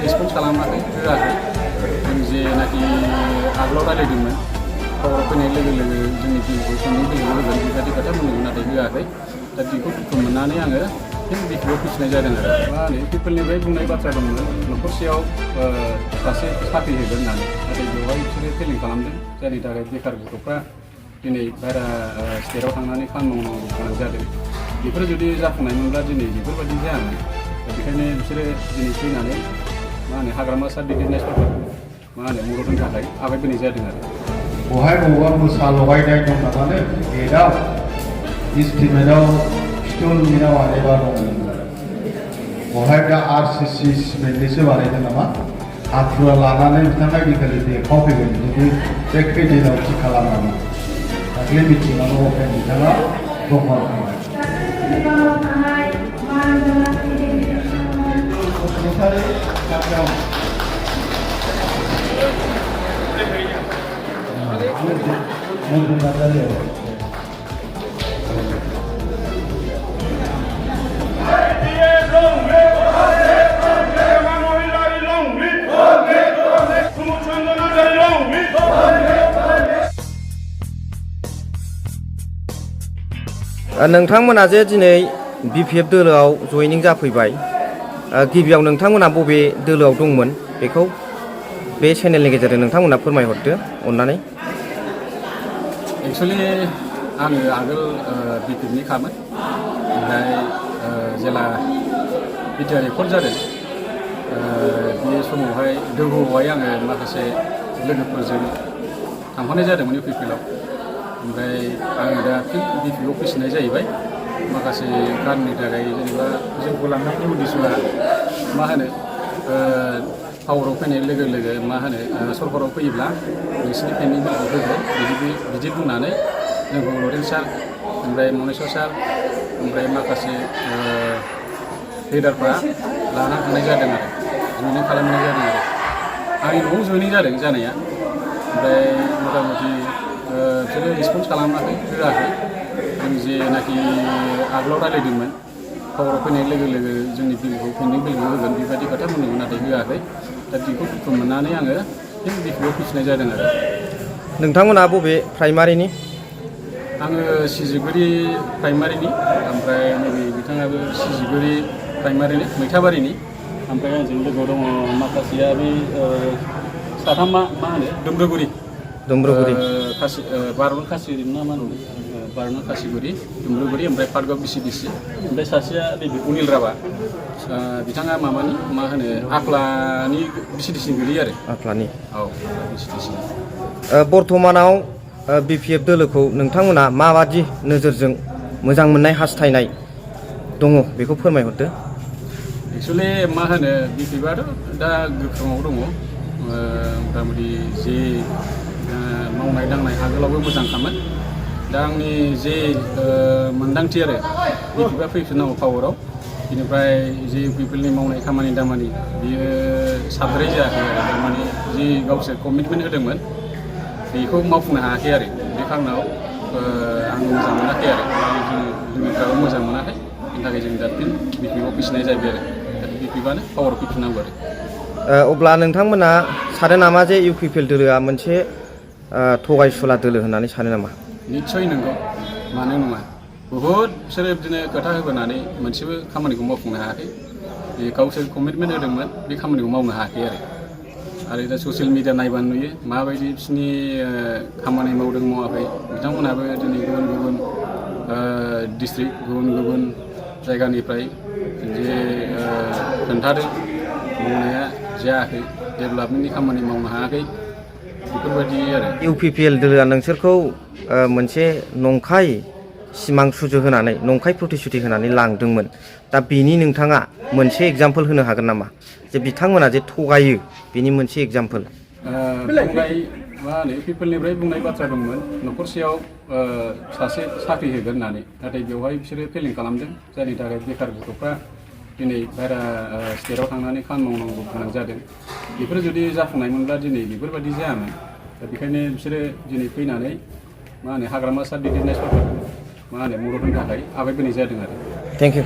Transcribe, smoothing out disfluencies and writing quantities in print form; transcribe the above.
response खालामाखै होआखै जों जेनाखि आगोलाव रायलायदोंमोन खबराव फैनाय लोगो लोगो जोंनि बिलखौ खननै बिलखौ होगोन बेबायदि खोथा बुंदोंमोन नाथाय होआखै दा बेखौ दुखु मोननानै आङो फिन बिपिआव फैफिननाय जादों आरो मा होनो पिपलनिफ्राय बुंनाय बाथ्रा दंमोन न'खरसेयाव सासे साख्रि होगोन होननानै नाथाय बेवहाय बिसोरो फेलें खालामदों जायनि थाखाय बेखार गथ'फ्रा दिनै बाहेरा स्टेटआव थांनानै खामानि मावनांगौ गोनां जादों बेफोरो जुदि जाफुंनायमोनब्ला दिनै बेफोरबायदि जायामोन दा बेखायनो बिसोरो दिनै फैनानै मा होनो हाग्रामा सार दैदेननाय सरकारखौ मा होनो मदद होनो थाखाय आगायबोनाय जादों आरो बहाय बबेबा मोसा लगायनाय दं नामानो गेटआव इस्टिमेटआव फिथुल मिना बानायबा दंमोन बहाय दा आरसिसि सिमेन्टनिसो बानायदों नामा हाथुरा लानानै बिथाङा बिखालि देखावफैगोन जुदि बे खैदिनाव थि खालामामोन दाख्लै मिथिङाव अपेन बिथाङा दंमोन नोंथांमोना जे दिनै बिपिएफ दोलोआव जयनिं जाफैबाय गिबियाव नोंथांमोना बबे दोलोआव दंमोन बेखौ बे चेनेलनि गेजेरजों नोंथांमोना फोरमायहरदो अन्नानै एक्सुवेलि आङो आगोल बिपिएफनि खामोन ओमफ्राय जेला बिटिआर रेकर्ड जादों बे समावहाय दोहौआवहाय आङो माखासे लोगोफोरजों थांफानाय जादोंमोन इउपिपिएलआव ओमफ्राय आङो दा फिन बिपिएफआव फैफिननाय जाहैबाय माखासे खारननि थाखाय जेनेबा जोंखौ लांनायनि उद्देश्यआ मा होनो पावाराव फैनाय लोगो लोगो मा होनो सरकाराव फैयोब्ला नोंसिनि पेन्डिं बिलखौ होगोन बिदि बुंनानै जोंखौ लरेन सार ओमफ्राय मनेस्वर सार ओमफ्राय माखासे लिडारफ्रा लाना थांनाय जादों आरो जयनिं खालामनाय जादों आरो आंनि न'आव जयनिं जादों जानाया ओमफ्राय मथा मथि बिसोरो रिसपन्स खालामाखै होआखै जों जेनाखि आगोलाव रायलायदोंमोन खबराव फैनाय लोगो लोगो जोंनि बिलखौ पेन्डिं बिलखौ होगोन बेबायदि खोथा बुंदोंमोन नाथाय होआखै दा बेखौ दुखु मोननानै आङो फिन बिपिआव फैफिननाय जादों आरो नोंथांमोना बबे प्राइमारिनि आङो सिजिगुरि प्राइमारिनि ओमफ्राय नैबे बिथाङाबो सिजिगुरि प्राइमारिनि मैथाबारिनि ओमफ्राय आंजों लोगोआव दङ माखासेया बे साथामा मा होनो दुमब्रुगुरि बार'न खासिगुरि ना मा होनो बार'न खासिगुरि दुमब्रुगुरि ओमफ्राय पार्कआव बिसिडिसि ओमफ्राय सासेया नैबे अनिल राभा बिथाङा माबानि मा होनो आख्लानि बिसिडिसिनि गोलैयो आरो आख्लानि औ बिसिडिसि बर्थमानाव बिपिएफ दोलोखौ नोंथांमोना माबादि नोजोरजों मोजां मोननाय हास्थायनाय दङ बेखौ फोरमायहरदो एक्सुवेलि मा होनो बिपिएफआथ' दा गोख्रोङाव दङ मथा मथि जे मावनाय दांनाय आगोलावबो मोजांखामोन दा आंनि जे मोन्दांथि आरो बिपिएफआ फैफिननांगौ पावाराव बेनिफ्राय जे पिपलनि मावनाय खामानि दामानि बियो साबद्राय जायाखै आरो थारमाने जि गावसोर कमिटमेन्ट होदोंमोन बेखौ मावफुंनो हायाखै आरो बे खारनाव आं मोजां मोनाखै आरो लोगोफ्राबो मोजां मोनाखै बेनि थाखाय जों दा फिन बिपिएफआव फैफिननाय जाहैबाय आरो बिपिएफआनो पावाराव फैफिननांगौ आरो अब्ला नोंथांमोना सानो नामा जे इउपिपिएल दोलोआ मोनसे थगायसुला दोलो होननानै सानो नामा निस्सय नंगौ मानो नङा बहुद बिसोरो बिदिनो खोथा होबोनानै मोनसेबो खामानिखौ मावफुंनो हायाखै बे गावसोर कमिटमेन्ट होदोंमोन बे खामानिखौ मावनो हायाखै आरो दा ससियेल मिडिया नायबानो नुयो माबायदि बिसोरनि खामानि मावदों मावाखै बिथांमोनहाबो दिनै गुबुन गुबुन डिस्ट्रिक्ट गुबुन गुबुन जायगानिफ्राय जे खोन्थादों मावनाया जायाखै डेभेलपमेन्टनि खामानि मावनो हायाखै बेफोरबायदि आरो इउपिपिएल दोलोआ नोंसोरखौ मोनसे नंखाय सिमां सुजु होनानै नंखाय प्रतिश्रुति होनानै लांदोंमोन दा बेनि नोंथाङा मोनसे एग्जाम्पल होनो हागोन नामा जे बिथांमोना जे थगायो बेनि मोनसे एग्जाम्पल मा होनो पिपलनिफ्राय बुंनाय बाथ्रा दंमोन न'खरसेयाव सासे साख्रि होगोन होननानै नाथाय बेवहाय बिसोरो फेलें खालामदों जायनि थाखाय बेखार गथ'फ्रा दिनै बाहेरा स्टेटआव थांनानै खामानि मावनांगौ गोनां जादों बेफोरो जुदि जाफुंनायमोनब्ला दिनै बेफोरबायदि जायामोन दा बेखायनो बिसोरो दिनै फैनानै मा होनो हाग्रामा सार दैदेननाय सरकारखौ मा होनो मदद होनो थाखाय आगायबोनाय जादों आरो थेंक इउ